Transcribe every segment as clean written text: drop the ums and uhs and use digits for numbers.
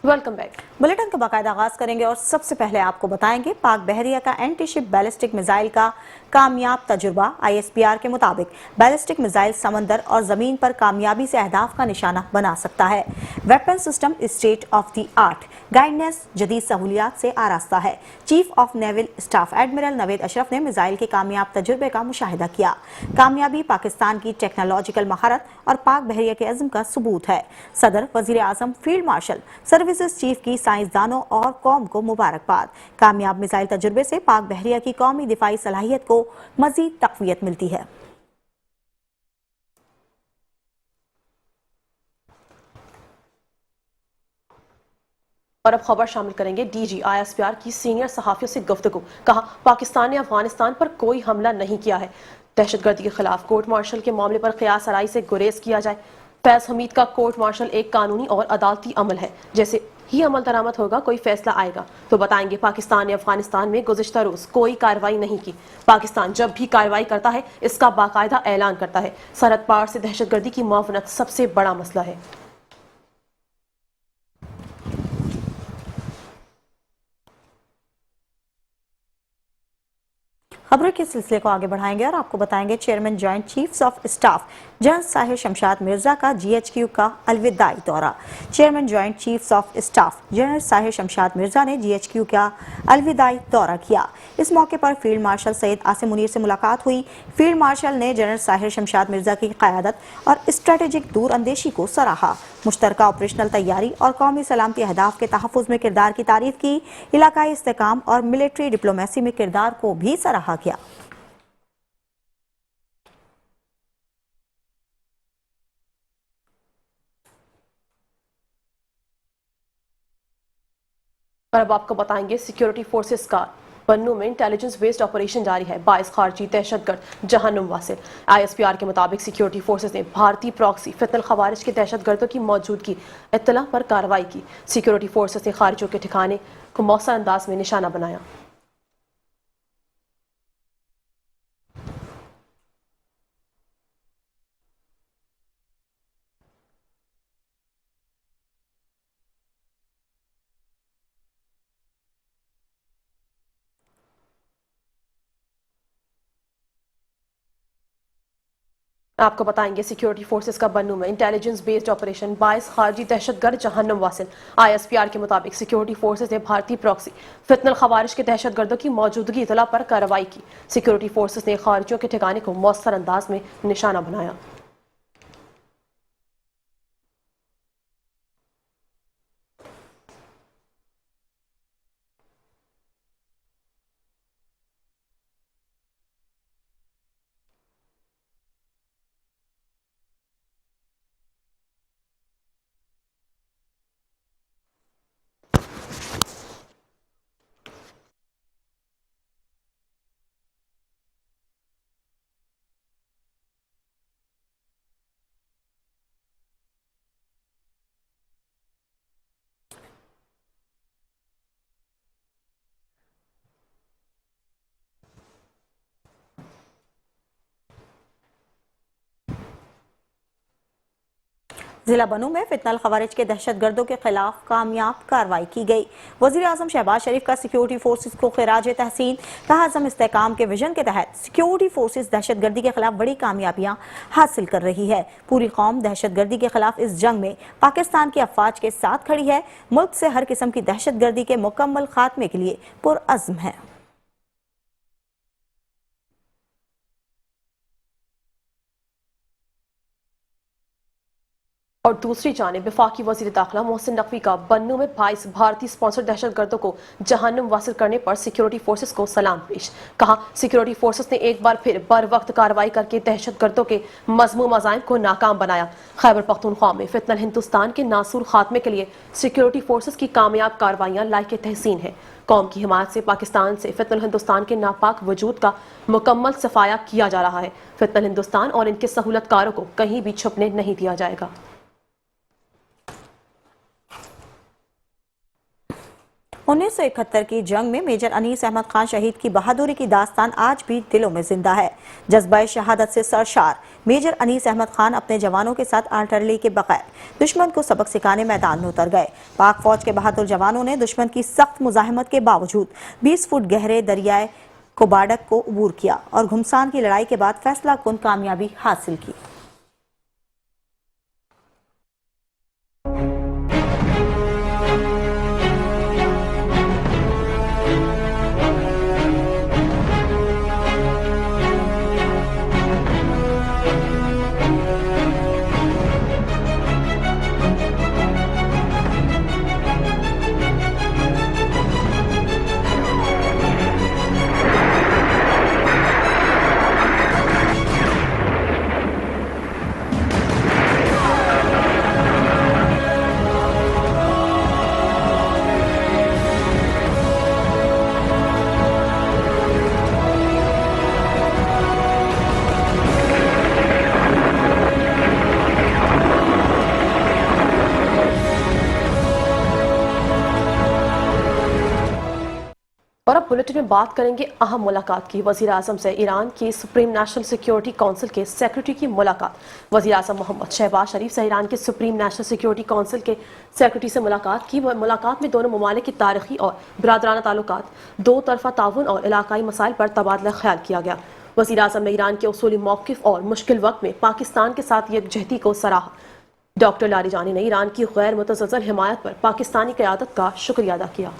Welcome back. Bulletin का बाकायदा आगाज करेंगे और सबसे पहले आपको बताएंगे पाक बहरिया का एंटी शिप बैलिस्टिक मिसाइल का कामयाब तजुर्बा। ISPR के मुताबिक बैलिस्टिक मिसाइल समंदर और जमीन पर कामयाबी से अहदाफ का निशाना बना सकता है। Weapon system state of the art, guidance जदीद सहूलियात से आरास्ता है। Chief of naval staff admiral Naved Ashraf ने मिसाइल के कामयाब तजुर्बे का मुशाहिदा किया। कामयाबी पाकिस्तान की टेक्नोलॉजिकल महारत और पाक बहरिया के अज़्म का सबूत है। सदर, वजीर आजम, फील्ड मार्शल, सर्विसेज चीफ की साइंसदानों और कौम को मुबारकबाद। कामयाब मिसाइल तजुर्बे से पाक बहरिया की कौमी दिफाई सलाहियत को मजीद तक़वियत मिलती है। और अब खबर शामिल करेंगे DG ISPR की सीनियर सहाफियों से गुफ्तगू। कहा, पाकिस्तान ने अफगानिस्तान पर कोई हमला नहीं किया है। दहशतगर्दी के खिलाफ कोर्ट मार्शल के मामले पर क़यास आराई से गुरेज किया जाए। फैज हमीद का कोर्ट मार्शल एक कानूनी और अदालती अमल है, जैसे ही अमल दरामद होगा कोई फैसला आएगा तो बताएंगे। पाकिस्तान ने अफगानिस्तान में गुज़िश्ता रोज कोई कार्रवाई नहीं की। पाकिस्तान जब भी कार्रवाई करता है इसका बाकायदा ऐलान करता है। सरहद पार से दहशतगर्दी की मुआवनत सबसे बड़ा मसला है। खबरों के सिलसिले को आगे बढ़ाएंगे और आपको बताएंगे chairman joint chiefs of staff general Sahir Shamshad Mirza का GHQ का अलविदाई दौरा। Chairman joint chiefs of staff general Sahir Shamshad Mirza ने GHQ का अलविदाई दौरा किया। इस मौके पर फील्ड मार्शल सैयद आसिम मुनीर से मुलाकात हुई। फील्ड मार्शल ने जनरल साहिर शमशाद मिर्जा की क़यादत और स्ट्रेटेजिक दूर अंदेशी को सराहा। मुश्तरका ऑपरेशनल तैयारी और कौमी सलामती अहदाफ के तहफ़्फ़ुज़ में किरदार की तारीफ की। इलाकाई इस्तेकाम और मिलिट्री डिप्लोमेसी में किरदार को भी सराहा गया। और अब आपको बताएंगे सिक्योरिटी फोर्सेस का पन्नू में इंटेलिजेंस बेस्ड ऑपरेशन जारी है। 22 खारजी दहशतगर्द जहन्नुम वासिल। ISPR के मुताबिक सिक्योरिटी फोर्सेस ने भारतीय प्रॉक्सी फितनल खवारिज के दहशतगर्दों की मौजूदगी इत्तला पर कार्रवाई की। सिक्योरिटी फोर्सेस ने खारिजियों के ठिकाने को मौसर अंदाज में निशाना बनाया। आपको बताएंगे सिक्योरिटी फोर्सेस का बन्नू में इंटेलिजेंस बेस्ड ऑपरेशन 22 खारजी दहशतगर्द जहन्नुम वासिल। ISPR के मुताबिक सिक्योरिटी फोर्सेस ने भारतीय प्रॉक्सी फितनल खवारिज के दहशतगर्दों की मौजूदगी इतला पर कार्रवाई की। सिक्योरिटी फोर्सेस ने खारिजियों के ठिकाने को मौसर अंदाज में निशाना बनाया। जिला बनू में फितनल खवारिज के दहशतगर्दों के खिलाफ कामयाब कार्रवाई की गई। वजीर आजम शहबाज शरीफ का सिक्योरिटी फोर्सेज को खिराज तहसीन। कहा, आजम इस्तेकाम के विजन के तहत सिक्योरिटी फोर्सेज दहशतगर्दी के खिलाफ बड़ी कामयाबियां हासिल कर रही है। पूरी कौम दहशतगर्दी के खिलाफ इस जंग में पाकिस्तान की अफवाज के साथ खड़ी है। मुल्क से हर किस्म की दहशतगर्दी के मुकम्मल खात्मे के लिए पुरअज़्म है। और दूसरी जानिब वफाकी वज़ीर दाखिला मोहसिन नकवी का बन्नू में 22 भारतीय स्पॉन्सर्ड दहशतगर्दों को जहन्नुम वासिल करने पर सिक्योरिटी फोर्सेस को सलाम पेश। कहा, सिक्योरिटी फोर्सेस ने एक बार फिर बर वक्त कार्रवाई करके दहशतगर्दों के मज़मूम अज़ाइम को नाकाम बनाया। खैबर पख्तूनख्वा में फितनल हिंदुस्तान के नासूर खात्मे के लिए सिक्योरिटी फोर्सेस की कामयाब कार्रवाइयाँ लायक तहसीन है। कौम की हिमायत से पाकिस्तान से फितनल हिंदुस्तान के नापाक वजूद का मुकम्मल सफाया किया जा रहा है। फितनल हिंदुस्तान और इनके सहूलतकारों को कहीं भी छुपने नहीं दिया जाएगा। 1971 की जंग में मेजर अनीस अहमद खान शहीद की बहादुरी की दास्तान आज भी दिलों में जिंदा है। जज्बा शहादत से सरशार मेजर अनीस अहमद खान अपने जवानों के साथ आर्टिलरी के बगैर दुश्मन को सबक सिखाने मैदान में उतर गए। पाक फौज के बहादुर जवानों ने दुश्मन की सख्त मुजाहिमत के बावजूद 20 फुट गहरे दरियाए कोबाडक को अबूर किया और घुमसान की लड़ाई के बाद फैसला कुन कामयाबी हासिल की। और अब बुलेटिन में बात करेंगे अहम मुलाकात की। वजीर आजम से ईरान की सुप्रीम नेशनल सिक्योरिटी काउंसिल के सेक्रेटरी की मुलाकात। वजीर आजम मोहम्मद शहबाज शरीफ से ईरान के सुप्रीम नेशनल सिक्योरिटी काउंसिल के सेक्रेटरी से मुलाकात की। मुलाकात में दोनों ममालिक की तारीखी और बिरादराना ताल्लुकात, दो तरफा ताउन और इलाकाई मसाइल पर तबादला ख्याल किया गया। वजीर आजम ने ईरान के उसूली मौक़िफ़ और मुश्किल वक्त में पाकिस्तान के साथ यकजहती को सराहा। डॉक्टर लारिजानी ने ईरान की गैर मुतज़्ज़ल हिमायत पर पाकिस्तानी क़यादत का शुक्रिया अदा किया।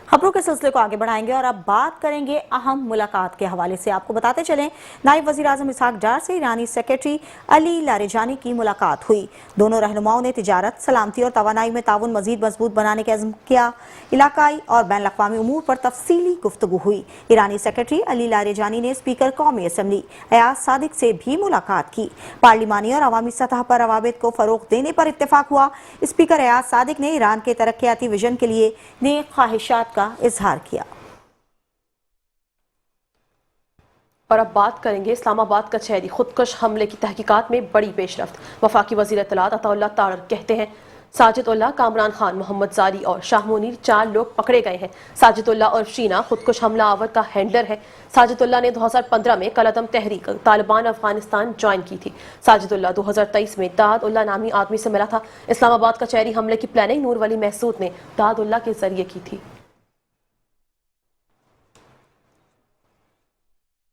खबरों के सिलसिले को आगे बढ़ाएंगे और अब बात करेंगे अहम मुलाकात के हवाले से। आपको बताते चलें, नायब वजीर आजम इसहाक डार से ईरानी सेक्रेटरी अली लारिजानी की मुलाकात हुई। दोनों रहनुमाओं ने तिजारत, सलामती और तवानाई में ताउन मजीद मजबूत बनाने का अज़्म किया। इलाकाई और बैन अक़वामी उमूर पर तफसीली गुफ्तगू हुई। ईरानी सेक्रेटरी अली लारिजानी ने स्पीकर कौमी असम्बली अयाज सादिक से भी मुलाकात की। पार्लिमानी और अवामी सतह पर रवाबित को फरोग देने पर इत्तेफाक हुआ। स्पीकर अयाज सादिक ने ईरान के तरक्याती विजन के लिए नेक ख्वाहिशात का इजहार किया। और अब बात करेंगे इस्लामाबाद कचहरी खुदकुश हमले की तहकीकात में बड़ी पेशरफ्त। वफाकी वजीर इत्तलात अताउल्लाह तारर कहते हैं साजिद उल्लाह, कामरान खान, मोहम्मद जारी और शाह मुनीर 4 लोग पकड़े गए हैं। साजिद उल्लाह और शीना खुदकुश हमला आवर का हैंडलर है। साजिद उल्लाह ने 2015 में कलअदम तहरीक तालिबान अफगानिस्तान ज्वाइन की थी। साजिद उल्लाह 2023 में दाद उल्लाह नामी आदमी से मिला था। इस्लामाबाद कचहरी हमले की प्लानिंग नूर वली महसूद ने दाद उल्लाह के जरिए की थी।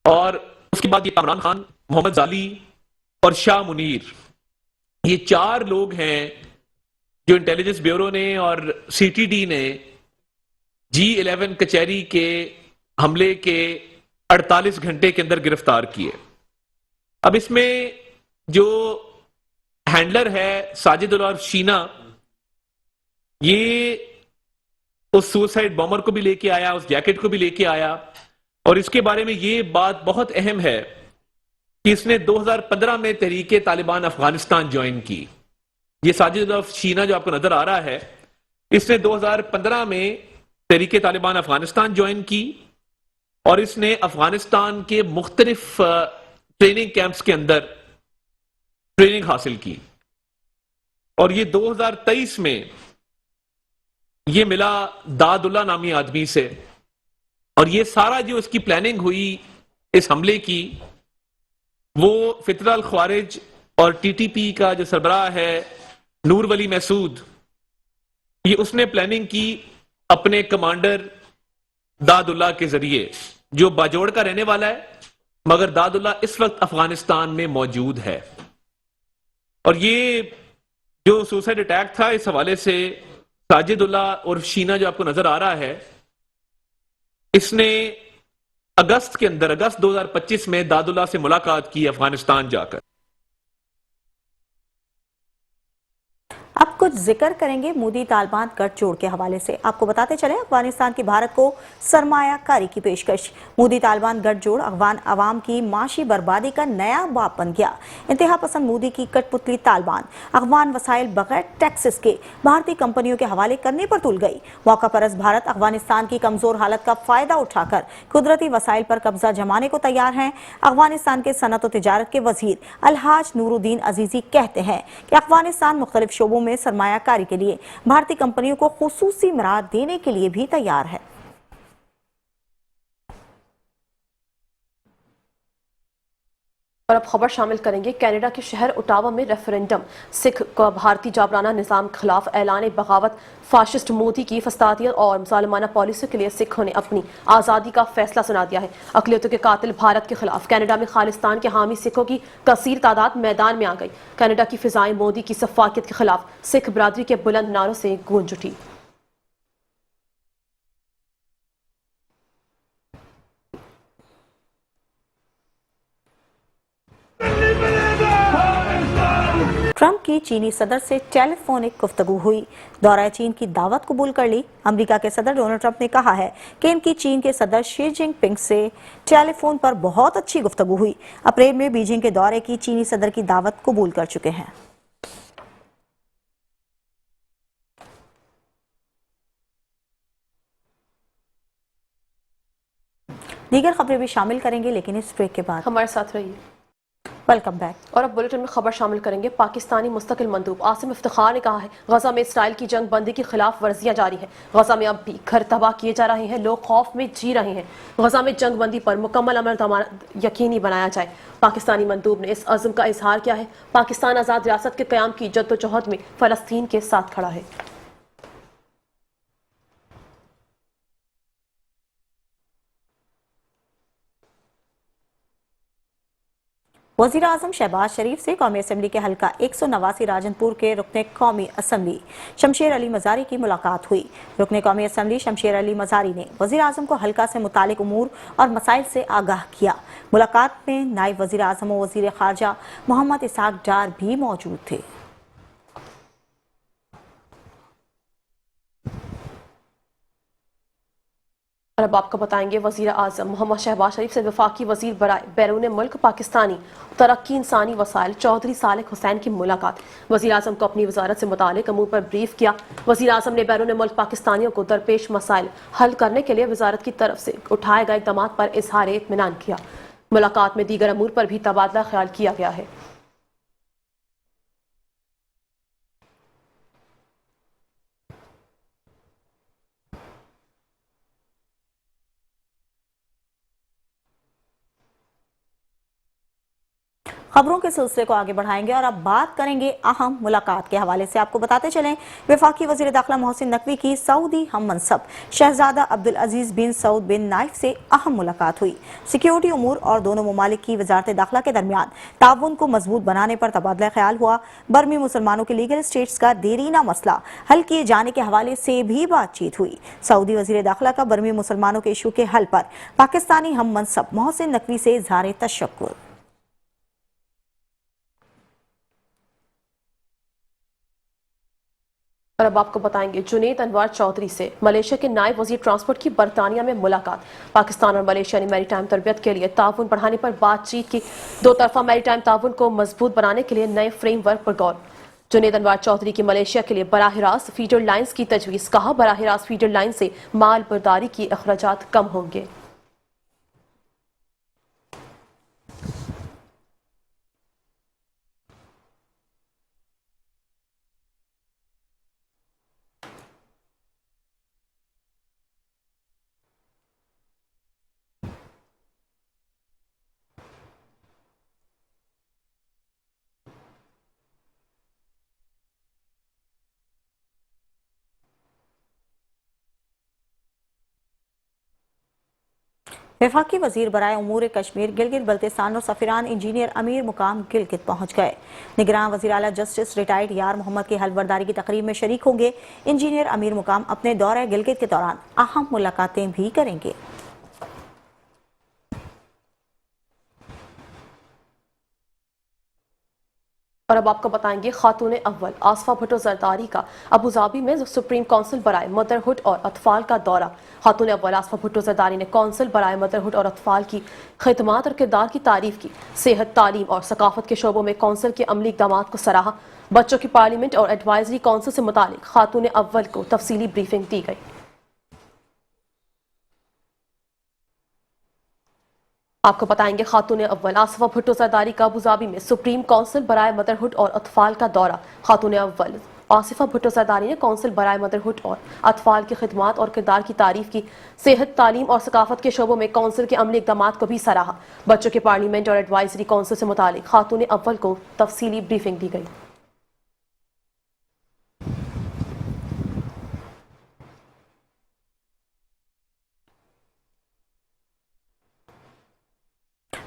और उसके बाद ये कामरान खान, मोहम्मद जाली और शाह मुनीर, ये 4 लोग हैं जो इंटेलिजेंस ब्यूरो ने और सीटीडी ने G11 कचहरी के हमले के 48 घंटे के अंदर गिरफ्तार किए। अब इसमें जो हैंडलर है साजिद और शीना, ये उस सुसाइड बॉम्बर को भी लेके आया, उस जैकेट को भी लेके आया। और इसके बारे में ये बात बहुत अहम है कि इसने 2015 में तहरीके तालिबान अफगानिस्तान ज्वाइन की। ये साजिद और शीना जो आपको नजर आ रहा है, इसने 2015 में तहरीके तालिबान अफगानिस्तान ज्वाइन की और इसने अफगानिस्तान के मुख्तलिफ ट्रेनिंग कैंप्स के अंदर ट्रेनिंग हासिल की। और ये 2023 में ये मिला दादुल्ला नामी आदमी से, और ये सारा जो इसकी प्लानिंग हुई इस हमले की, वो फितरल ख्वारिज और टीटीपी का जो सरबराह है नूर वली महसूद, ये उसने प्लानिंग की अपने कमांडर दादुल्ला के जरिए, जो बाजोड़ का रहने वाला है, मगर दादुल्ला इस वक्त अफगानिस्तान में मौजूद है। और ये जो सुसाइड अटैक था, इस हवाले से साजिदुल्ला और शीना जो आपको नजर आ रहा है, इसने अगस्त 2025 में दादुल्ला से मुलाकात की अफगानिस्तान जाकर। अब कुछ जिक्र करेंगे मोदी तालिबान गठजोड़ के हवाले से। आपको बताते चले अफगानिस्तान की भारत को सरमायाकारी की पेशकश। मोदी तालिबान गठजोड़ अफगान अवाम की माशी बर्बादी का नया बाप बन गया। इंतहा पसंद मोदी की कठपुतली तालिबान अफगान वसाइल बगैर टैक्सेस के भारतीय कंपनियों के हवाले करने पर तुल गई। मौका परस्त भारत अफगानिस्तान की कमजोर हालत का फायदा उठाकर कुदरती वसाइल पर कब्जा जमाने को तैयार है। अफगानिस्तान के सनत और तिजारत के वजीर अलहाज नूरुद्दीन अजीजी कहते हैं कि अफगानिस्तान मुख्तलिफ शोबों में सरमायाकारी के लिए भारतीय कंपनियों को खुसूसी मराद देने के लिए भी तैयार है। और अब खबर शामिल करेंगे कनाडा के शहर ओटावा में रेफरेंडम सिख का भारतीय जाबराना निजाम के खिलाफ ऐलान बगावत फाशिस्ट मोदी की फसादियत और मुसलमाना पॉलिसी के लिए सिखों ने अपनी आज़ादी का फैसला सुना दिया है। अकलियतों के कातिल भारत के खिलाफ कनाडा में खालिस्तान के हामी सिखों की कसीर तादाद मैदान में आ गई। कनाडा की फिजाएं मोदी की सफाकियत के खिलाफ सिख बरादरी के बुलंद नारों से गूंज उठी। ट्रंप की चीनी सदर से टेलीफोनिक गुफ्तगू हुई। दौरा चीन की दावत कबूल कर ली। अमेरिका के सदर डोनाल्ड ट्रंप ने कहा है कि इनकी चीन के सदर शी जिनपिंग से टेलीफोन पर बहुत अच्छी गुफ्तगू हुई। अप्रैल में बीजिंग के दौरे की चीनी सदर की दावत कबूल कर चुके हैं। दीगर खबरें भी शामिल करेंगे, लेकिन इस ब्रेक के बाद। हमारे साथ रहिए। Welcome back. और अब बुलेटिन में खबर शामिल करेंगे। पाकिस्तानी मुस्तकिल मंदूब आसिम इफ्तिखार ने कहा है गजा में इसराइल की जंग बंदी की खिलाफ वर्जियां जारी है। गजा में अब भी घर तबाह किए जा रहे हैं, लोग खौफ में जी रहे हैं। गजा में जंग बंदी पर मुकम्मल अमल दमानत यकीनी बनाया जाए। पाकिस्तानी मंदूब ने इस अज़्म का इजहार किया है। पाकिस्तान आज़ाद रियासत के क़याम की जद्दोजहद में फ़लस्तीन के साथ खड़ा है। वज़ीर आज़म शहबाज शरीफ से कौमी असम्बली के हल्का 189 राजनपुर के रुकने कौमी असम्बली शमशेर अली मज़ारी की मुलाकात हुई। रुकने कौमी असम्बली शमशेर अली मज़ारी ने वज़ीर आज़म को हल्का से मुतालिक उमूर और मसाइल से आगाह किया। मुलाकात में नायब वज़ीर आज़म और वज़ीर ख़ारजा मोहम्मद इसहाक डार भी मौजूद थे। और अब आपको बताएंगे वज़ीर आज़म मोहम्मद शहबाज शरीफ से वफाकी वज़ीर बराए बैरून मुल्क पाकिस्तानी तरक्की इंसानी वसाइल चौधरी सालेह हुसैन की मुलाकात। वज़ीर आज़म को अपनी वजारत से मुतालिक अमूर पर ब्रीफ किया। वज़ीर आज़म ने बैरून मुल्क पाकिस्तानियों को दरपेश मसाइल हल करने के लिए वजारत की तरफ से उठाए गए इक़दाम पर इजहार इत्मीनान किया। मुलाकात में दीगर अमूर पर भी तबादला ख्याल किया गया है। खबरों के सिलसिले को आगे बढ़ाएंगे और अब बात करेंगे अहम मुलाकात के हवाले से। आपको बताते चलें वफाकी वज़ीर दाखिला मोहसिन नकवी की सऊदी हम मनसब शहजादा अब्दुल अजीज़ बिन सऊद बिन नाइफ से अहम मुलाकात हुई। सिक्योरिटी उमूर और दोनों ममालिक की वजारत दाखिला के दरमियान ताउन को मजबूत बनाने पर तबादला ख्याल हुआ। बर्मी मुसलमानों के लीगल स्टेट्स का देरीना मसला हल किए जाने के हवाले से भी बातचीत हुई। सऊदी वज़ीर दाखिला का बर्मी मुसलमानों के इशू के हल पर पाकिस्तानी हम मनसब मोहसिन नकवी से इज़हार तशक्कुर। और अब आपको बताएंगे जुनेद अनवर चौधरी से मलेशिया के नायब वजीर ट्रांसपोर्ट की बरतानिया में मुलाकात। पाकिस्तान और मलेशिया ने मैरीटाइम तरबियत के लिए ताउन बढ़ाने पर बातचीत की। दो तरफा मैरीटाइम ताउन को मजबूत बनाने के लिए नए फ्रेमवर्क पर गौर। जुनेद अनवर चौधरी की मलेशिया के लिए बराह रास्त फीडर लाइन्स की तजवीज़। कहा बराह रास्त फीडर लाइन से माल बर्दारी की अखराजात कम होंगे। वफाकी वजीर बराए उमूर कश्मीर गिलगित बल्तिस्तान और सफीरान इंजीनियर अमीर मुकाम गिलगित पहुंच गए। निगरान वजीर आला जस्टिस रिटायर्ड यार मोहम्मद की हलबरदारी की तकरीब में शरीक होंगे। इंजीनियर अमीर मुकाम अपने दौरे गिलगित के दौरान अहम मुलाकातें भी करेंगे। और अब आपको बताएंगे खातून अव्वल आसफा भुट्टो जरदारी का अबूधाबी में सुप्रीम काउंसिल बराए मदरहुड और अतफाल का दौरा। खातून अव्वल आसफा भुट्टो जरदारी ने काउंसिल बराए मदरहुड और अतफाल की खिदमात और किरदार की तारीफ की। सेहत, तालीम और सकाफत के शोबों में काउंसिल के अमली इक़दामात को सराहा। बच्चों की पार्लियामेंट और एडवाइजरी काउंसिल से मुतालिक खातून अव्वल को तफसीली ब्रीफिंग दी गई। आपको बताएंगे खातून अव्वल आसफा भुट्टो जरदारी का अबूधाबी में सुप्रीम काउंसिल बराए मदरहुड और अतफाल का दौरा। खातून अव्वल आसिफा भुट्टो जरदारी ने काउंसिल बराए मदरहुड और अतफाल की खिदमात और किरदार की तारीफ की। सेहत, तालीम और सकाफत के शोबों में काउंसिल के अमली इक़दामात को भी सराहा। बच्चों के पार्लियामेंट और एडवाइजरी काउंसिल से मुतालिक खातून अव्वल को तफसीली ब्रीफिंग दी गई।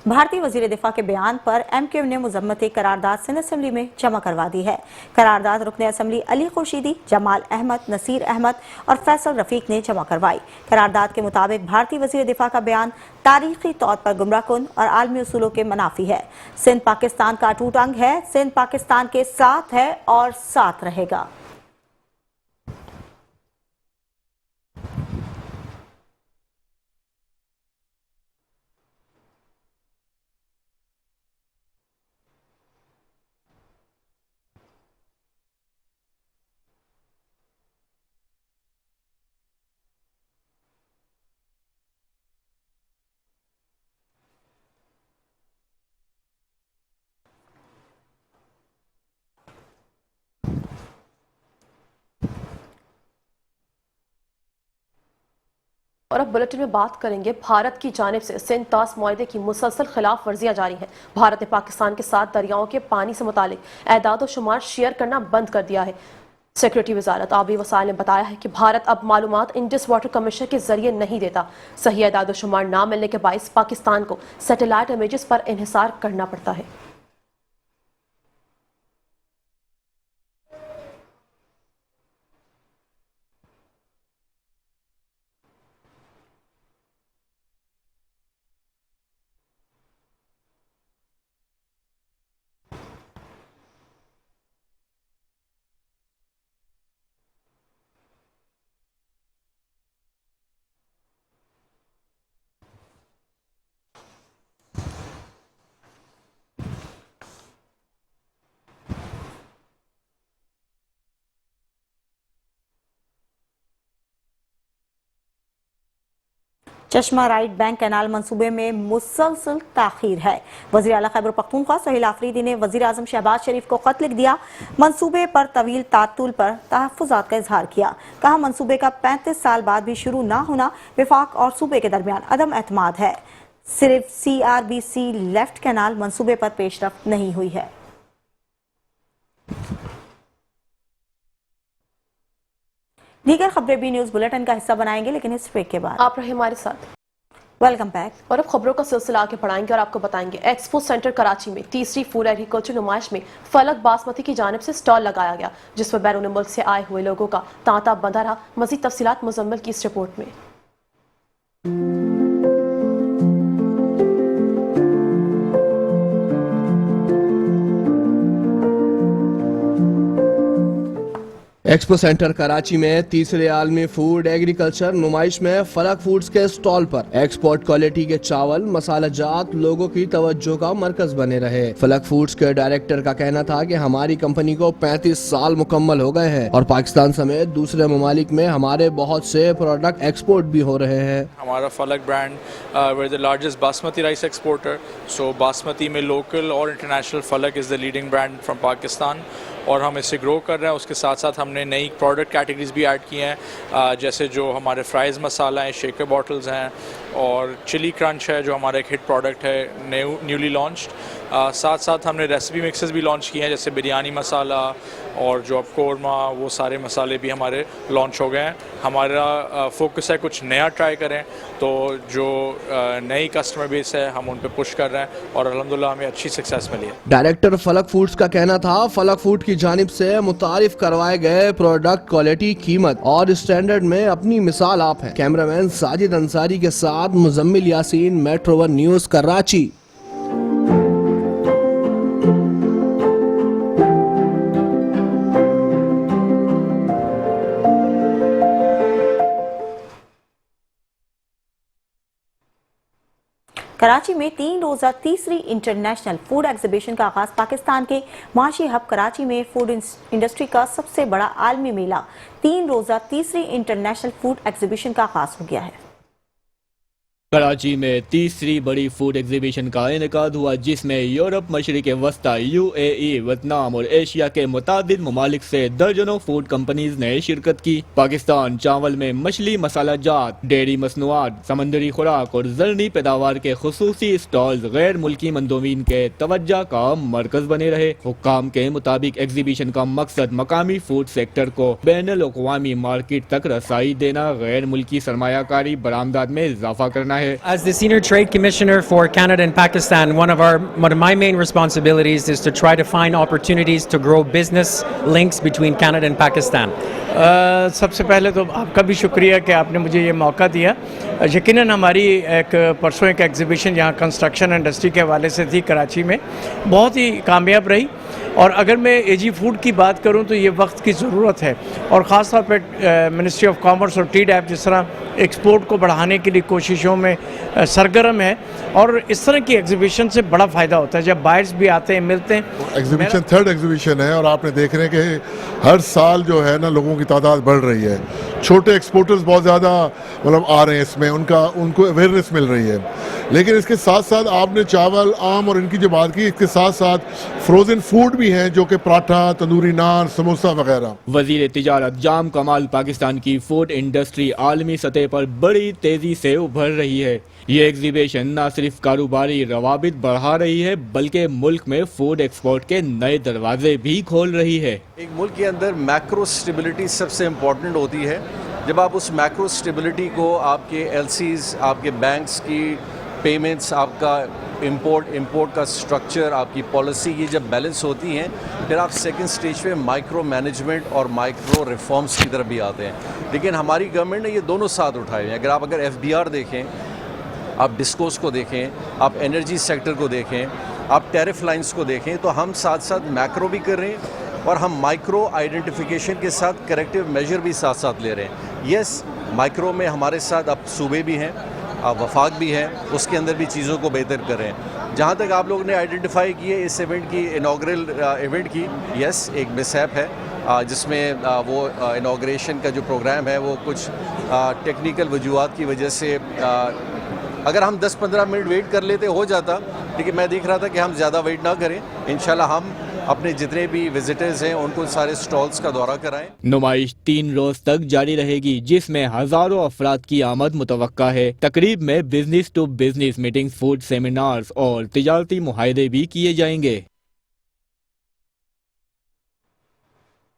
भारतीय वजीर दिफा के बयान पर MQM ने मुजम्मती करारदाद सिंध असम्बली में जमा करवा दी है। करारदाद रुकने असम्बली अली खुर्शीदी, जमाल अहमद, नसीर अहमद और फैसल रफीक ने जमा करवाई। करारदाद के मुताबिक भारतीय वजीर दिफा का बयान तारीखी तौर पर गुमराहकुन और आलमी उसूलों के मुनाफी है। सिंध पाकिस्तान का अटूट अंग है। सिंध पाकिस्तान के साथ है और साथ रहेगा। और अब बुलेटिन में बात करेंगे भारत की जानिब से सिंध तास मुआहदे की मुसलसल खिलाफ वर्जियां जारी हैं। भारत ने पाकिस्तान के साथ दरियाओं के पानी से मुतालिक एदाद व शुमार शेयर करना बंद कर दिया है। सिक्योरिटी वजारत आबी वसाइल ने बताया है कि भारत अब मालूमात इंडस वाटर कमीशन के जरिए नहीं देता। सही एदाद व शुमार ना मिलने के बायस पाकिस्तान को सैटेलाइट इमेजेस पर इन्हिसार करना पड़ता है। चश्मा राइट बैंक कैनाल मंसूबे में मुसलसल ताखीर है। वज़ीर आला खैबर पख्तूनख्वा सोहेल आफरीदी ने वज़ीर आज़म शहबाज शरीफ को खत लिख दिया। मंसूबे पर तवील तातुल पर तहफ़्फ़ुज़ात का इजहार किया। कहा मंसूबे का 35 साल बाद भी शुरू ना होना विफाक और सूबे के दरमियान अदम एतमाद है। सिर्फ CRBC लेफ्ट कैनाल मंसूबे पर पेशरफ्त नहीं हुई है। दीगर खबरें भी न्यूज बुलेटिन का हिस्सा बनाएंगे, लेकिन इस ब्रेक के बाद। आप रहे हमारे साथ। Welcome back. और अब खबरों का सिलसिला आगे बढ़ाएंगे और आपको बताएंगे एक्सपो सेंटर कराची में तीसरी फूड एग्रीकल्चर नुमाइश में फलक बासमती की जानिब से स्टॉल लगाया गया, जिस पर बैरून मुल्क से आए हुए लोगों का तांता बंधा रहा। मजीद तफसीलात मुजम्मिल की इस रिपोर्ट में। एक्सपो सेंटर कराची में तीसरे आलमी फूड एग्रीकल्चर नुमाइश में फलक फूड्स के स्टॉल पर एक्सपोर्ट क्वालिटी के चावल मसाला जात लोगों की तवज्जो का मरकज बने रहे। फलक फूड्स के डायरेक्टर का कहना था कि हमारी कंपनी को 35 साल मुकम्मल हो गए हैं और पाकिस्तान समेत दूसरे ममालिक में हमारे बहुत से प्रोडक्ट एक्सपोर्ट भी हो रहे हैं। हमारा Falak brand we're the largest basmati rice exporter, so basmati में लोकल और international Falak is the leading brand from Pakistan और हम इससे ग्रो कर रहे हैं। उसके साथ साथ हमने नई प्रोडक्ट कैटेगरीज भी ऐड की हैं, जैसे जो हमारे फ्राइज़ मसाला हैं, शेकर बॉटल्स हैं और चिली क्रंच है जो हमारा एक हिट प्रोडक्ट है न्यूली लॉन्च्ड। साथ साथ हमने रेसिपी मिक्सेस भी लॉन्च किए हैं, जैसे बिरयानी मसाला और जो अब कौरमा, वो सारे मसाले भी हमारे लॉन्च हो गए हैं। हमारा फोकस है कुछ नया ट्राई करें, तो जो नई कस्टमर बेस है हम उन पे पुश कर रहे हैं और अल्हम्दुलिल्लाह हमें अच्छी सक्सेस मिली है। डायरेक्टर फलक फूड्स का कहना था फलक फूड की जानिब से मुतारिफ करवाए गए प्रोडक्ट क्वालिटी, कीमत और स्टैंडर्ड में अपनी मिसाल आप हैं। कैमरामैन साजिद अंसारी के साथ मुजम्मिल यासीन, मेट्रो 1 न्यूज कराची। कराची में 3 रोजा तीसरी इंटरनेशनल फूड एग्जीबिशन का आगाज। पाकिस्तान के माशी हब कराची में फूड इंडस्ट्री का सबसे बड़ा आलमी मेला 3 रोजा तीसरी इंटरनेशनल फूड एग्जीबिशन का आगाज हो गया है। कराची में तीसरी बड़ी फूड एग्जीबिशन का इनेकाद हुआ, जिसमें यूरोप, मशरिक वस्ता, UAE, वियतनाम और एशिया के मुतादिद ममालिक से दर्जनों फूड कंपनीज ने शिरकत की। पाकिस्तान चावल में मछली मसाला जात, डेयरी मसनूआत, समंदरी खुराक और जरनी पैदावार के खुसूसी स्टॉल्स गैर मुल्की मंदोमीन के तवज्जा का मरकज बने रहे। हुक्काम के मुताबिक एग्जीबिशन का मकसद मकामी फूड सेक्टर को बैनुल अक़वामी मार्केट तक रसाई देना, गैर मुल्की सरमायाकारी बरामदात में इजाफा करना है। As the Senior Trade Commissioner for Canada and Pakistan, one of my main responsibilities is to try to find opportunities to grow business links between Canada and Pakistan. सबसे पहले तो आपका भी शुक्रिया कि आपने मुझे ये मौका दिया। यकीनन हमारी एक परसों एक एग्जीबिशन यहाँ कंस्ट्रक्शन इंडस्ट्री के हवाले से थी कराची में, बहुत ही कामयाब रही। और अगर मैं AG फूड की बात करूं तो ये वक्त की ज़रूरत है, और ख़ास तौर पर मिनिस्ट्री ऑफ कॉमर्स और TDAP जिस तरह एक्सपोर्ट को बढ़ाने के लिए कोशिशों में सरगर्म है, और इस तरह की एग्जीबिशन से बड़ा फ़ायदा होता है जब बायर्स भी आते हैं, मिलते हैं। एग्जीबिशन थर्ड एग्जीबिशन है और आपने देख रहे हैं कि हर साल जो है ना लोगों की तादाद बढ़ रही है। छोटे एक्सपोर्टर्स बहुत ज़्यादा मतलब आ रहे हैं इसमें, उनको अवेयरनेस मिल रही है। लेकिन इसके साथ साथ आपने चावल, आम और इनकी जो बात की, इसके साथ साथ फ्रोजन फूड भी हैं, जो कि पराठा, तंदूरी नान, समोसा वगैरह। वजीर तिजारत जाम कमाल पाकिस्तान की फूड इंडस्ट्री आलमी सतह पर बड़ी तेजी से उभर रही है। ये एग्जीबिशन न सिर्फ कारोबारी रवाबित बढ़ा रही है, बल्कि मुल्क में फूड एक्सपोर्ट के नए दरवाजे भी खोल रही है। एक मुल्क के अंदर मैक्रो स्टेबिलिटी सबसे इम्पॉर्टेंट होती है। जब आप उस मैक्रो स्टेबिलिटी को, आपके LCs, आपके बैंक्स की पेमेंट्स, आपका इंपोर्ट का स्ट्रक्चर, आपकी पॉलिसी, ये जब बैलेंस होती हैं, फिर आप सेकंड स्टेज पे माइक्रो मैनेजमेंट और माइक्रो रिफॉर्म्स की तरफ भी आते हैं। लेकिन हमारी गवर्नमेंट ने ये दोनों साथ उठाए हैं। अगर FBR देखें, आप डिस्कोस को देखें, आप एनर्जी सेक्टर को देखें, आप टैरिफ लाइंस को देखें, तो हम साथ साथ मैक्रो भी कर रहे हैं और हम माइक्रो आइडेंटिफिकेशन के साथ करेक्टिव मेजर भी साथ साथ ले रहे हैं। यस, माइक्रो में हमारे साथ अब सूबे भी हैं, वफाक भी है, उसके अंदर भी चीज़ों को बेहतर कर रहे हैं। जहाँ तक आप लोगों ने आइडेंटिफाई किए इस इवेंट की, इनाग्रल इवेंट की, यस एक मिसहैप है, जिसमें वो इनाग्रेशन का जो प्रोग्राम है वो कुछ टेक्निकल वजूहात की वजह से अगर हम 10-15 मिनट वेट कर लेते हो जाता, लेकिन मैं देख रहा था कि हम ज़्यादा वेट ना करें। इंशाल्लाह हम अपने जितने भी विजिटर्स हैं उनको सारे स्टॉल्स का दौरा कराएं। नुमाइश 3 रोज तक जारी रहेगी, जिसमें हजारों अफराद की आमद मुतवक्का है। तकरीब में business to business meeting, food seminars और तिजारती मुआहदे भी किए जाएंगे।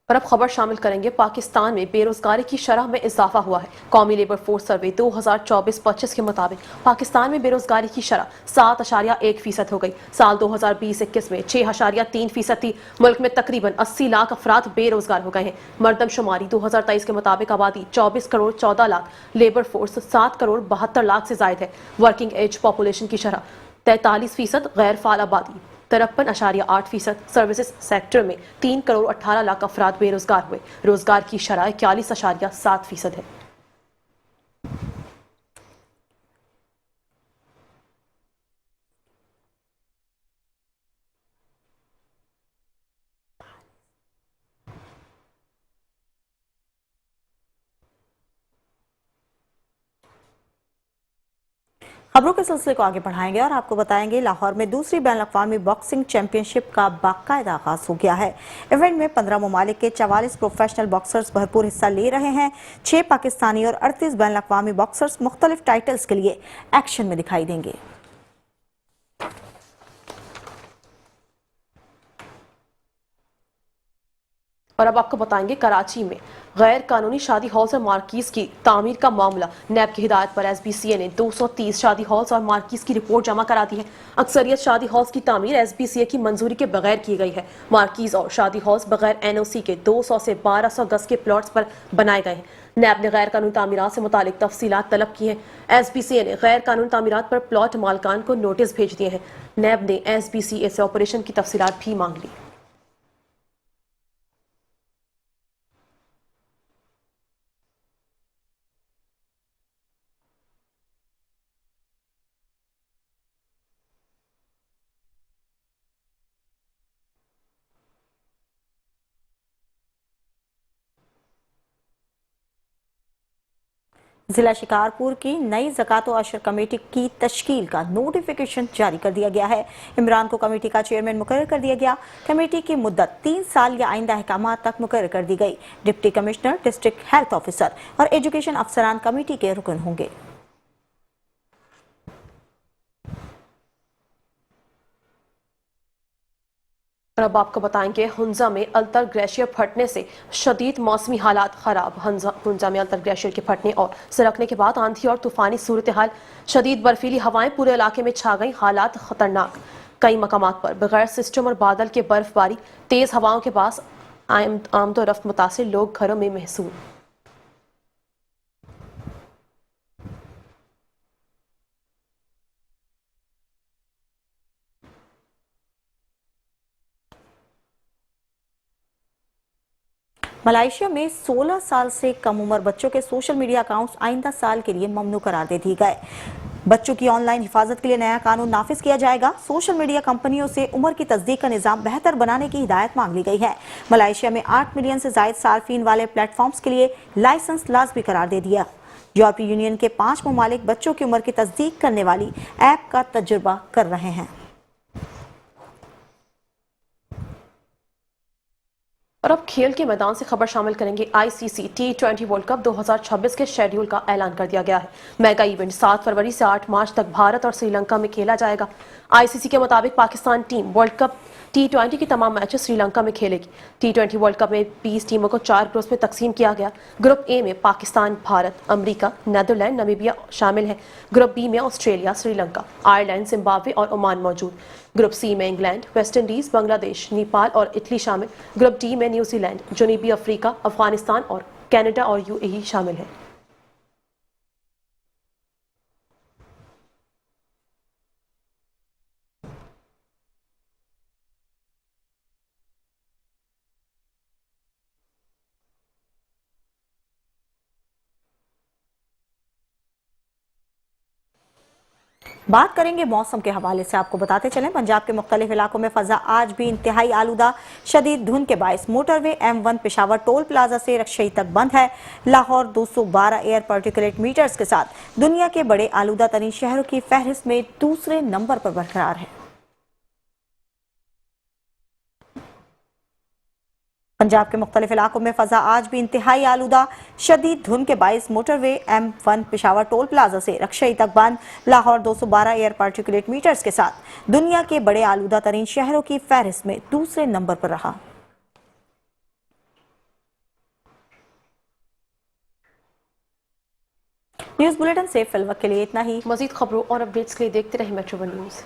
और अब खबर शामिल करेंगे, पाकिस्तान में बेरोजगारी की शरह में इजाफा हुआ है। कौमी लेबर फोर्स सर्वे 2024-25 के मुताबिक पाकिस्तान में बेरोजगारी की शरह 7.1% हो गई। साल 2020-21 में 6.3% थी। मुल्क में तकरीबन 80 लाख अफराद बेरोजगार हो गए हैं। मरदमशुमारी 2023 के मुताबिक आबादी 24 करोड़ 14 लाख, लेबर फोर्स 7 करोड़ 72 लाख से जायद है। वर्किंग एज पॉपुलेशन की शरह 43%, गैर फाल आबादी 53.8%। सर्विसेज सेक्टर में 3 करोड़ 18 लाख अफराद बेरोजगार हुए। रोजगार की शरह 41.7% है। खबरों के सिलसिले को आगे बढ़ाएंगे और आपको बताएंगे लाहौर में दूसरी बैनुल अक़वामी बॉक्सिंग चैंपियनशिप का बाकायदा आगाज हो गया है। इवेंट में 15 ममालिक के 44 प्रोफेशनल बॉक्सर्स भरपूर हिस्सा ले रहे हैं। 6 पाकिस्तानी और 38 बैनुल अक़वामी बॉक्सर्स मुख्तलिफ टाइटल्स के लिए एक्शन में दिखाई देंगे। और अब आपको बताएंगे, कराची में गैर कानूनी शादी हॉल्स और मार्कीज की तामीर का मामला। नैब की हिदायत पर SBCA ने 230 शादी हॉल्स और मार्कीज की रिपोर्ट जमा करा दी है। अक्सरियत शादी हॉल्स की तामीर SBCA की मंजूरी के बगैर की गई है। मार्कीज और शादी हॉल्स बगैर NOC के 200 से 1200 गज के प्लॉट्स पर बनाए गए हैं। नैब ने गैर कानूनी तामीरात से मुतालिक तफसीलात तलब की हैं। SBCA ने गैर कानूनी तामीरात पर प्लॉट मालकान को नोटिस भेज दिए हैं। नैब ने SBCA से ऑपरेशन की तफसीलात भी मांग ली। जिला शिकारपुर की नई ज़कात व अशर कमेटी की तश्कील का नोटिफिकेशन जारी कर दिया गया है। इमरान को कमेटी का चेयरमैन मुकर्रर कर दिया गया। कमेटी की मुद्दत 3 साल या आइंदा अहकाम तक मुकर्रर कर दी गई। Deputy commissioner, district health officer और एजुकेशन अफसरान कमेटी के रुकन होंगे। और अब आपको बताएंगे हुंजा में अल्तर ग्लेशियर फटने से शदीद मौसमी हालात खराब। हुंजा में अल्तर ग्लेशियर के फटने और सरकने के बाद आंधी और तूफानी सूरत हाल, शदीद बर्फीली हवाएं पूरे इलाके में छा गई। हालात खतरनाक, कई मकामात पर बगैर सिस्टम और बादल के बर्फबारी, तेज हवाओं के पास आमदोरफ्त मुतासिर लोग घरों में महसूस। मलाइशिया में 16 साल से कम उम्र बच्चों के सोशल मीडिया अकाउंट्स आइंदा साल के लिए ममनू करार दे दिए गए। बच्चों की ऑनलाइन हिफाजत के लिए नया कानून नाफिज किया जाएगा। सोशल मीडिया कंपनियों से उम्र की तस्दीक का निजाम बेहतर बनाने की हिदायत मांग ली गई है। मलाइशिया में 8 मिलियन से जायद सार्फिन वाले प्लेटफॉर्म्स के लिए लाइसेंस लाजमी करार दे दिया। यूरोपीय यूनियन के 5 ममालिक बच्चों की उम्र की तस्दीक करने वाली ऐप का तजुर्बा कर रहे हैं। और अब खेल के मैदान से खबर शामिल करेंगे। आईसीसी T20 वर्ल्ड कप 2026 के शेड्यूल का ऐलान कर दिया गया है। मेगा इवेंट 7 फरवरी से 8 मार्च तक भारत और श्रीलंका में खेला जाएगा। आईसीसी के मुताबिक Pakistan team world cup T20 की तमाम मैचेस श्रीलंका में खेलेगी। T20 वर्ल्ड कप में 20 टीमों को 4 ग्रुप्स में तकसीम किया गया। ग्रुप ए में Pakistan, Bharat, America, Netherland, Namibia शामिल है। ग्रुप बी में ऑस्ट्रेलिया, श्रीलंका, आयरलैंड, जिम्बाब्वे और ओमान मौजूद। ग्रुप सी में England, West Indies, Bangladesh, Nepal और इटली शामिल। ग्रुप डी में न्यूजीलैंड, जनूबी अफ्रीका, अफगानिस्तान और कनाडा और यूएई शामिल है। बात करेंगे मौसम के हवाले से। आपको बताते चलें, पंजाब के मुख्तलिफ इलाकों में फजा आज भी इंतहाई आलूदा। शदीद धुंध के बायस motorway M1 Peshawar toll plaza से रक्षई तक बंद है। लाहौर 212 एयर पार्टिकुलेट मीटर्स के साथ दुनिया के बड़े आलूदा तरीन शहरों की फहरिस्त में दूसरे नंबर पर बरकरार है। पंजाब के मुख्तलिफ इलाकों में फजा आज भी इंतहाई आलूदा। शदीद धुंध के बायस motorway M1 Peshawar toll plaza से रक्षई तक बंद। लाहौर 212 एयर पार्टिकुलेट मीटर्स के साथ दुनिया के बड़े आलूदा तरीन शहरों की फहरिस्त में दूसरे नंबर पर रहा। न्यूज बुलेटिन से फिलवक्त के लिए इतना ही। मजीद खबरों और अपडेट्स के लिए देखते रहे मेट्रो वन न्यूज।